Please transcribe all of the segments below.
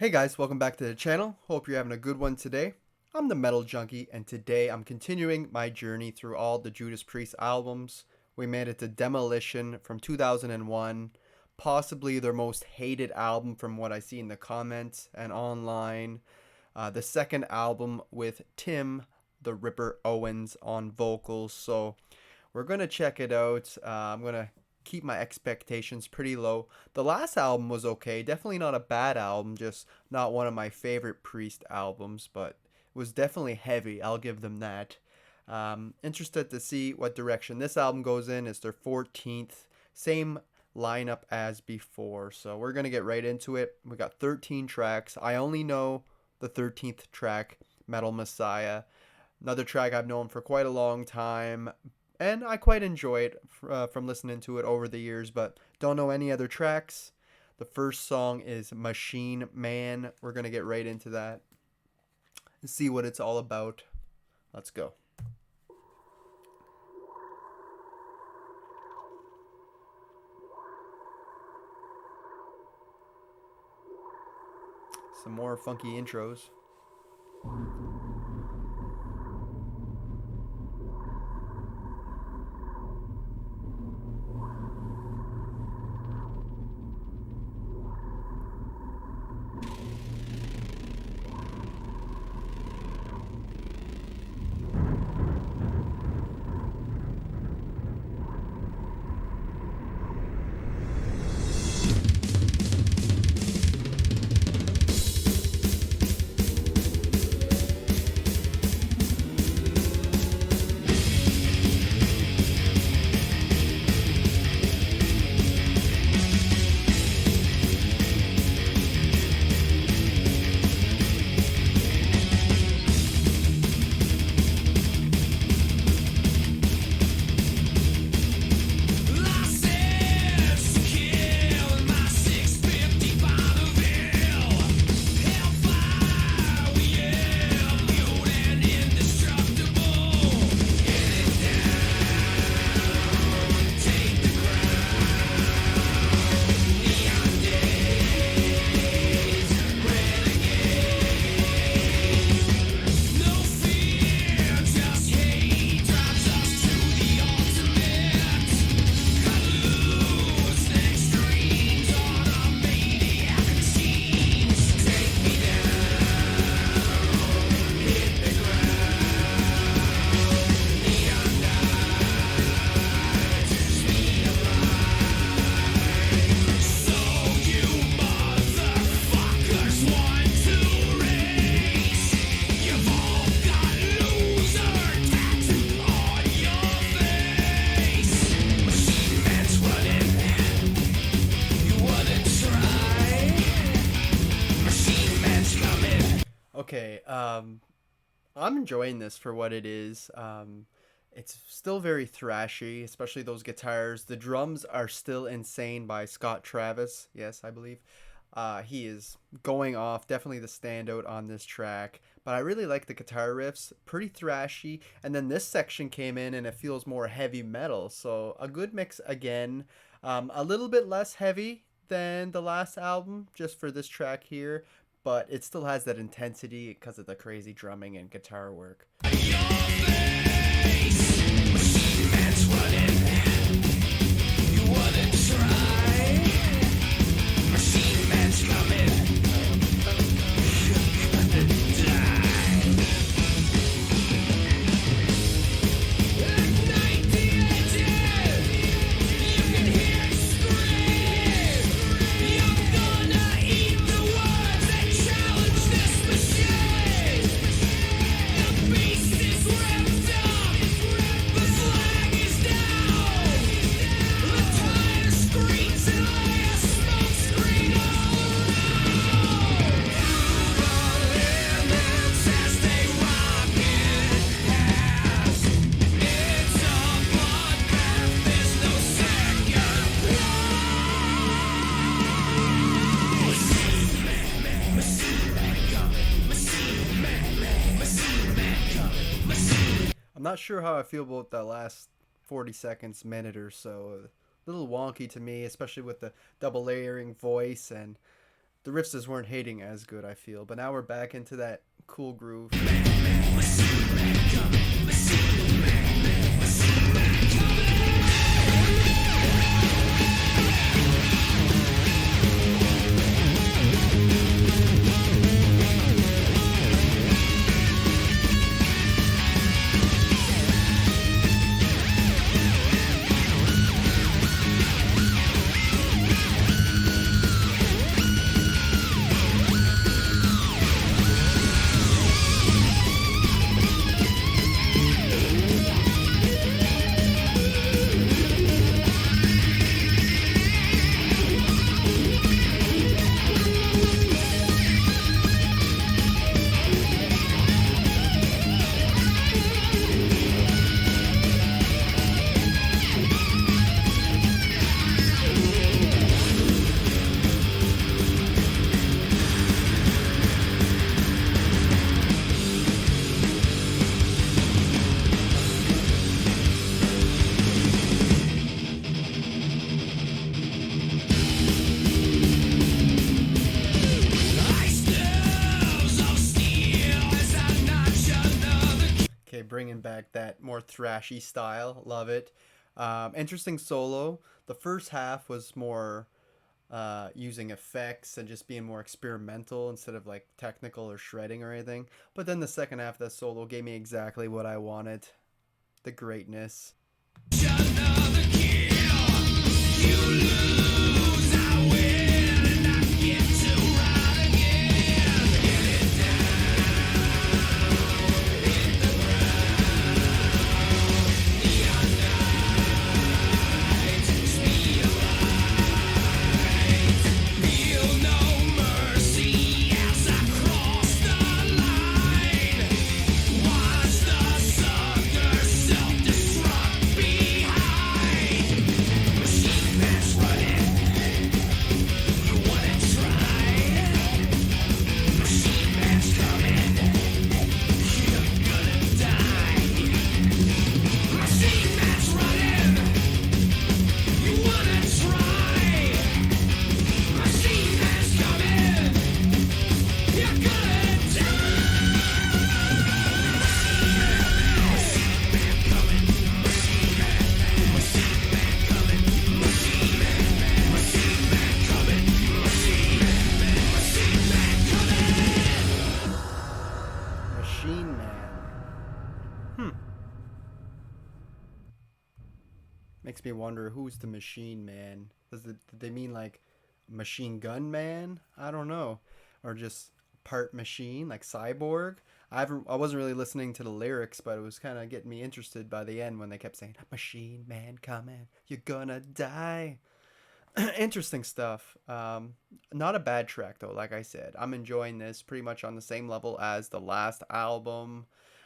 Hey guys, welcome back to the channel. Hope you're having a good one today. I'm the Metal Junkie, and today I'm continuing my journey through all the Judas Priest albums. We made it to Demolition from 2001, possibly their most hated album from what I see in the comments and online. The second album with Tim the Ripper Owens on vocals. So we're going to check it out. I'm going to keep my expectations pretty low. The last album was okay, definitely not a bad album, just not one of my favorite Priest albums, but it was definitely heavy. I'll give them that. Interested to see what direction this album goes in. It's their 14th, same lineup as before. So we're going to get right into it. We got 13 tracks. I only know the 13th track, Metal Messiah. Another track I've known for quite a long time, and I quite enjoy it from listening to it over the years, but don't know any other tracks. The first song is Machine Man. We're going to get right into that and see what it's all about. Let's go. Some more funky intros. Okay, I'm enjoying this for what it is. It's still very thrashy, especially those guitars. The drums are still insane by Scott Travis. Yes, I believe. He is going off, definitely the standout on this track. But I really like the guitar riffs, pretty thrashy. And then this section came in and it feels more heavy metal. So a good mix again. A little bit less heavy than the last album, just for this track here. But it still has that intensity because of the crazy drumming and guitar work. I'm not sure how I feel about that last 40 seconds, minute or so. A little wonky to me, especially with the double layering voice and the riffs just weren't hitting as good, I feel. But now we're back into that cool groove. Bringing back that more thrashy style. Love it. Interesting solo. The first half was more using effects and just being more experimental instead of like technical or shredding or anything. But then the second half of that solo gave me exactly what I wanted. The greatness. Makes me wonder, who's the Machine Man? Did they mean like Machine Gun Man? I don't know. Or just part machine, like Cyborg? I wasn't really listening to the lyrics, but it was kind of getting me interested by the end when they kept saying, Machine Man coming, you're gonna die. Interesting stuff. Not a bad track though, like I said. I'm enjoying this pretty much on the same level as the last album.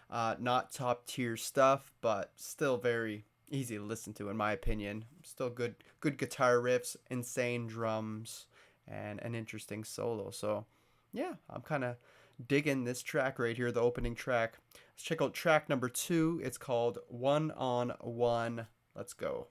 Not top tier stuff, but still very easy to listen to in my opinion. Still good guitar riffs, insane drums, and an interesting solo. So yeah, I'm kind of digging this track right here, the opening track. Let's check out track number 2. It's called One on One. Let's go.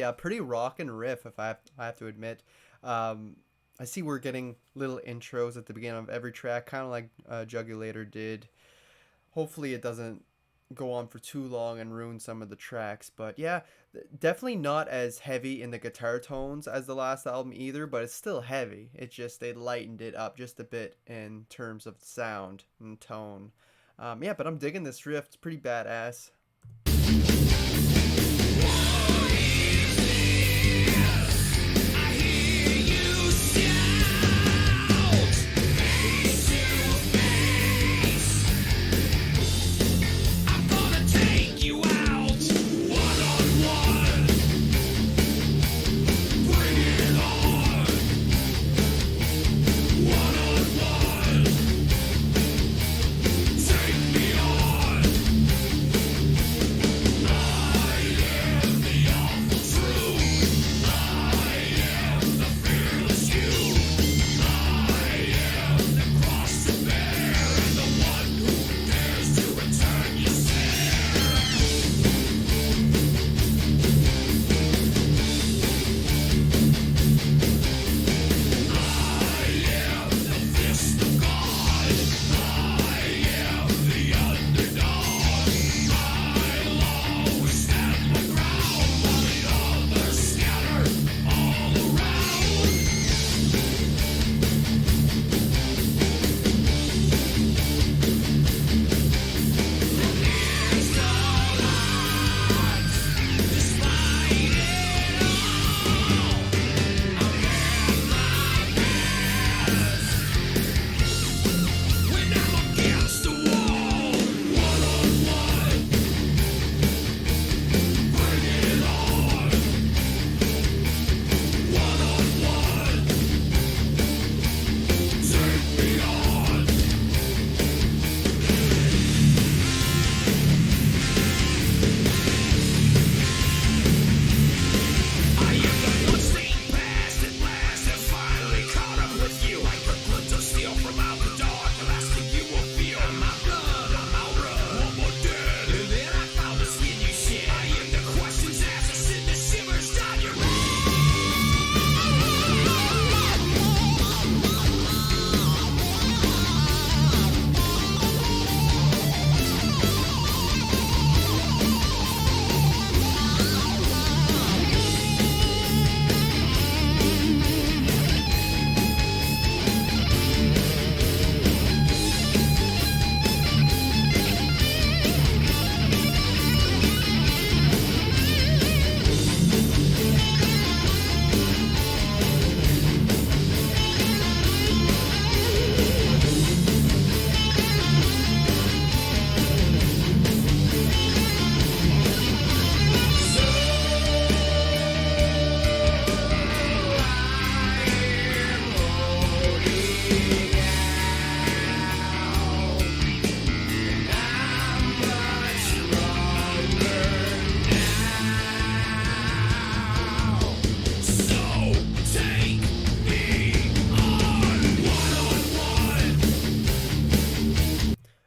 yeah, pretty rockin' riff, if I have to admit. I see we're getting little intros at the beginning of every track, kind of like Jugulator did. Hopefully it doesn't go on for too long and ruin some of the tracks. But yeah, definitely not as heavy in the guitar tones as the last album either, but it's still heavy. It's just they lightened it up just a bit in terms of sound and tone. Yeah, but I'm digging this riff. It's pretty badass.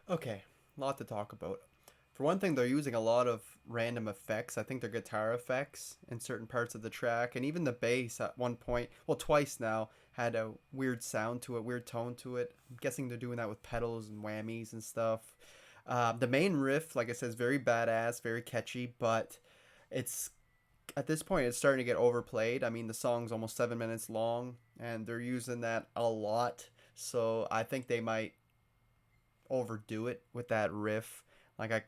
Okay, a lot to talk about. For one thing, they're using a lot of random effects. I think they're guitar effects in certain parts of the track, and even the bass at one point, well, twice now, had a weird sound to it, weird tone to it. I'm guessing they're doing that with pedals and whammies and stuff. The main riff, like I said, is very badass, very catchy, but it's at this point it's starting to get overplayed. I mean, the song's almost 7 minutes long, and they're using that a lot. So I think they might overdo it with that riff. Like I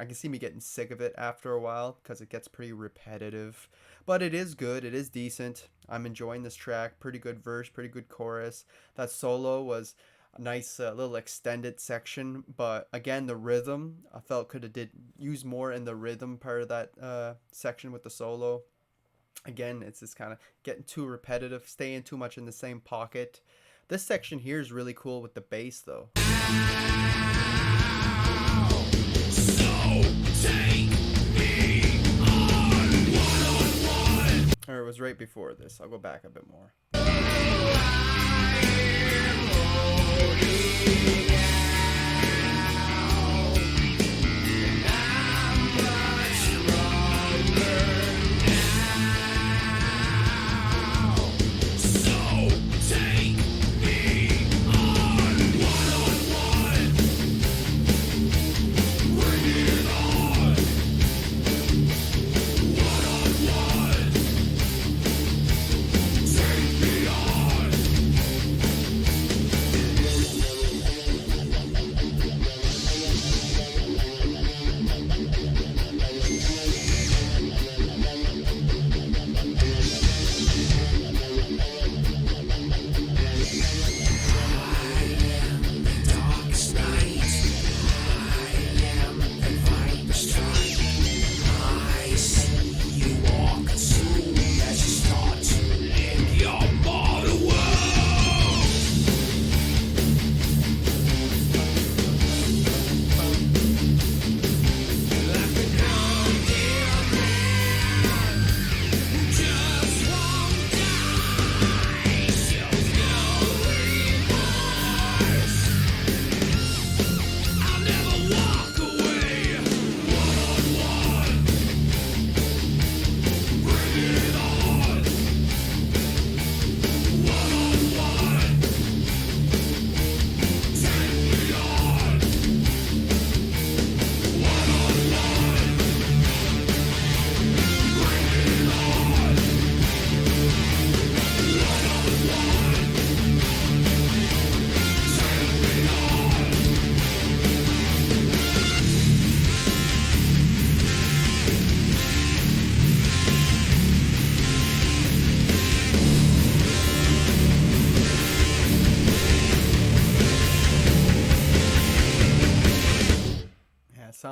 can see me getting sick of it after a while because it gets pretty repetitive. But it is good. It is decent. I'm enjoying this track. Pretty good verse, pretty good chorus. That solo was a nice little extended section, but again, the rhythm I felt could have use more in the rhythm part of that section with the solo. Again, it's just kind of getting too repetitive, staying too much in the same pocket. This section here is really cool with the bass though. So take me on. Or it was right before this. I'll go back a bit more.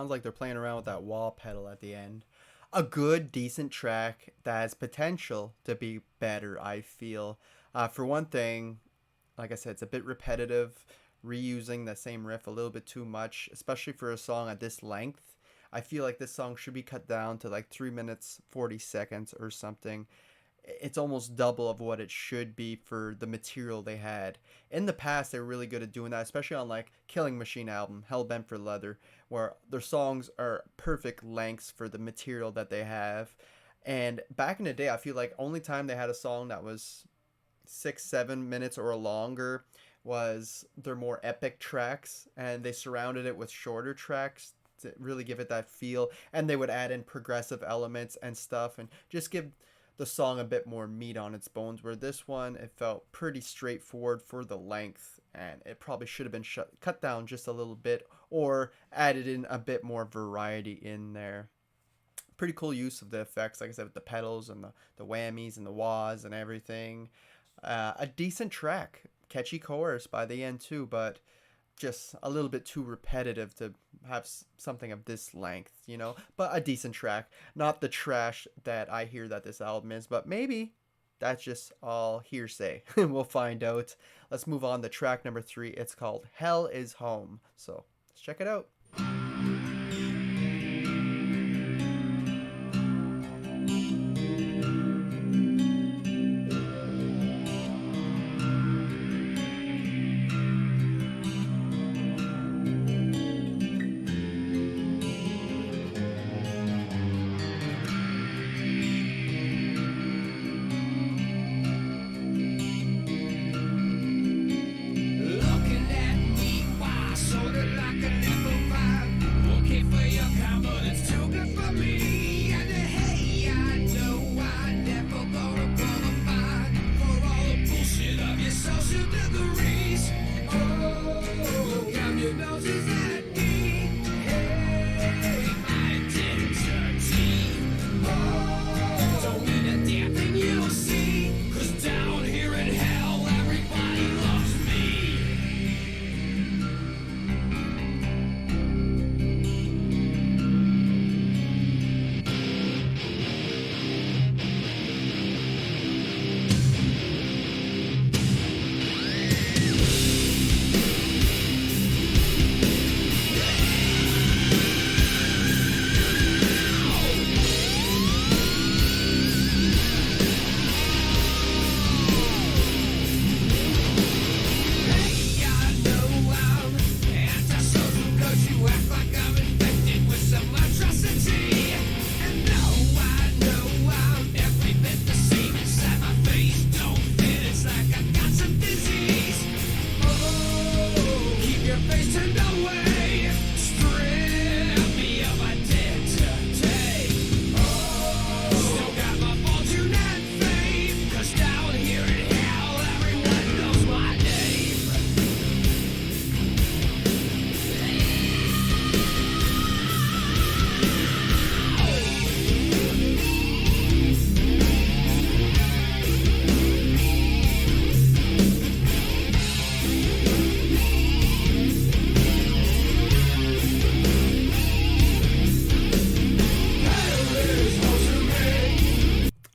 sounds like they're playing around with that wah pedal at the end. A good, decent track that has potential to be better, I feel. For one thing, like I said, it's a bit repetitive, reusing the same riff a little bit too much, especially for a song at this length. I feel like this song should be cut down to like 3 minutes 40 seconds or something. It's almost double of what it should be for the material they had. In the past, they were really good at doing that, especially on like Killing Machine album, Hell Bent for Leather, where their songs are perfect lengths for the material that they have. And back in the day, I feel like only time they had a song that was 6 7 minutes or longer was their more epic tracks, and they surrounded it with shorter tracks to really give it that feel. And they would add in progressive elements and stuff and just give the song a bit more meat on its bones, where this one, it felt pretty straightforward for the length, and it probably should have been cut down just a little bit or added in a bit more variety in there. Pretty cool use of the effects, like I said, with the pedals and the whammies and the wahs and everything. A decent track, catchy chorus by the end too, but just a little bit too repetitive to have something of this length, you know. But a decent track, not the trash that I hear that this album is, but maybe that's just all hearsay. We'll find out. Let's move on to track number 3. It's called Hell Is Home. So let's check it out.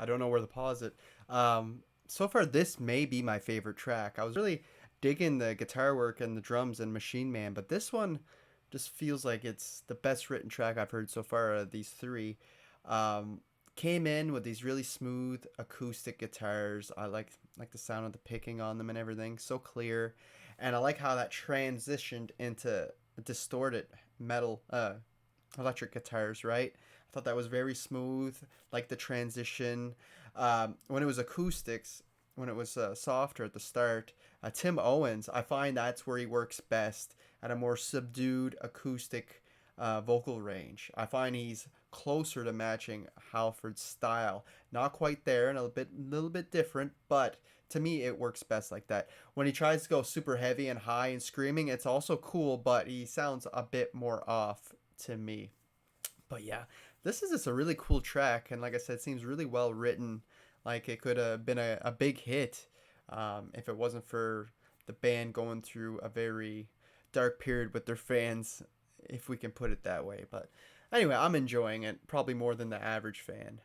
Don't know where to pause it. So far, this may be my favorite track. I was really digging the guitar work and the drums and Machine Man, but this one just feels like it's the best written track I've heard so far out of these 3. Came in with these really smooth acoustic guitars. I like the sound of the picking on them and everything, so clear. And I like how that transitioned into distorted metal electric guitars, right? I thought that was very smooth, like the transition. When it was acoustics, when it was softer at the start, Tim Owens, I find that's where he works best, at a more subdued acoustic vocal range. I find he's closer to matching Halford's style. Not quite there, and a little bit different, but to me it works best like that. When he tries to go super heavy and high and screaming, it's also cool, but he sounds a bit more off to me. But yeah, this is just a really cool track, and like I said, it seems really well written. Like it could have been a big hit if it wasn't for the band going through a very dark period with their fans if we can put it that way. But anyway, I'm enjoying it probably more than the average fan.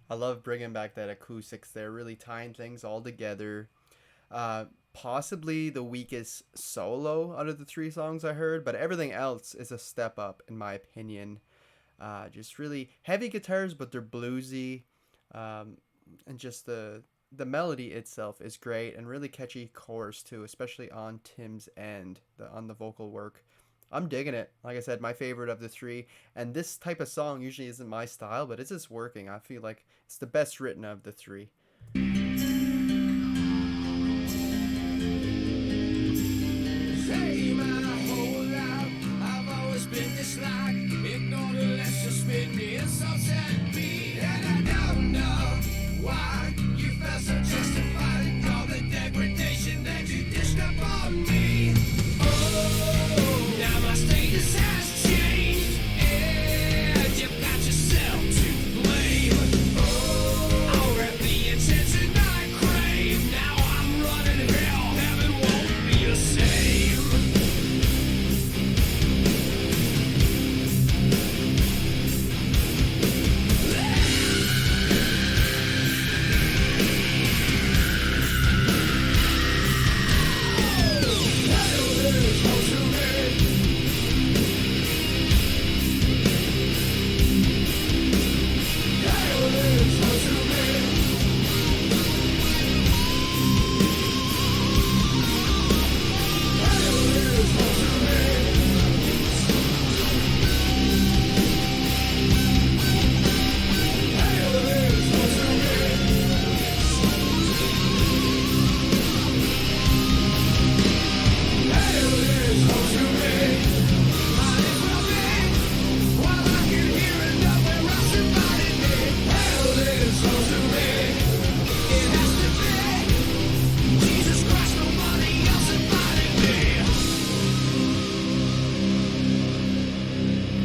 I love bringing back that acoustics there, really tying things all together. Possibly the weakest solo out of the three songs I heard, but everything else is a step up in my opinion. Just really heavy guitars, but they're bluesy, and just the melody itself is great and really catchy chorus too, especially on Tim's end, on the vocal work. I'm digging it. Like I said, my favorite of the three. And this type of song usually isn't my style, but it's just working. I feel like it's the best written of the three. Say my whole life, I've always been disliked. Ignore the lesser spin me insults and beat. And I don't know why you felt so justified in all the degradation that you dished upon me. Oh, now my status has changed, and you've got yourself to blame. Oh, I'll rep the attention I crave. Now I'm running hell, heaven won't be the same.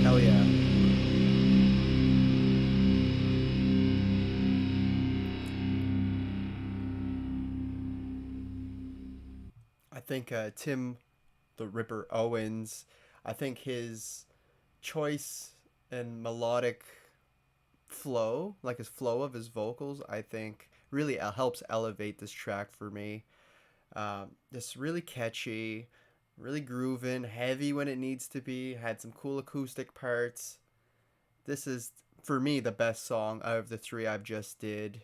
Hell yeah. I think Tim the Ripper Owens, I think his choice and melodic flow, like his flow of his vocals, I think really helps elevate this track for me. Just really catchy, really grooving, heavy when it needs to be, had some cool acoustic parts. This is, for me, the best song out of the three I've just did.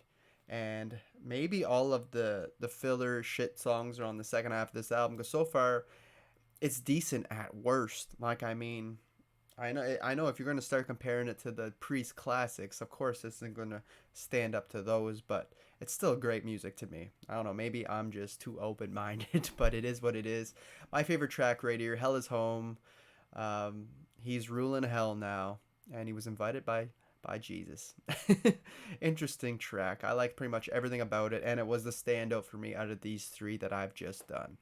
and maybe all of the filler shit songs are on the second half of this album, because so far it's decent at worst. Like, I mean, I know if you're going to start comparing it to the Priest classics, of course this isn't going to stand up to those, but it's still great music to me. I don't know, maybe I'm just too open-minded, but it is what it is. My favorite track right here, Hell is Home. um, he's ruling hell now, and he was invited by Jesus. Interesting track. I like pretty much everything about it, and it was the standout for me out of these three that I've just done.